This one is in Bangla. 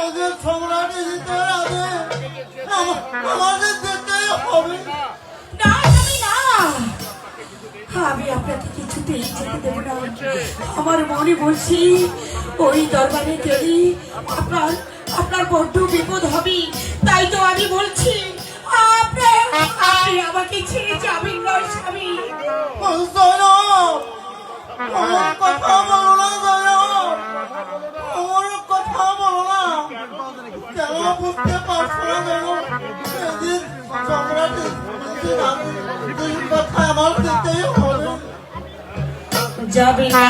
এদের সম্রাটে দিতে হবে, আমাদের দিতেই হবে। না আমি না, আমি আপনাকে কিছুতেই যেতে দেবো না। আমার মনে বলছি ওই দরবারে গেলে আপনার আপনার বড্ড বিপদ হবে। তাই তো আমি বলছি আপনি আমাকে ছেড়ে যাবেন না স্বামী। আমার কথা বলো না দয়া, আমার কথা বলো না। কেন বুঝতে পারছো না জানো? এদিন সম্রাটে কথা আমার দিতেই হবে। যাবে না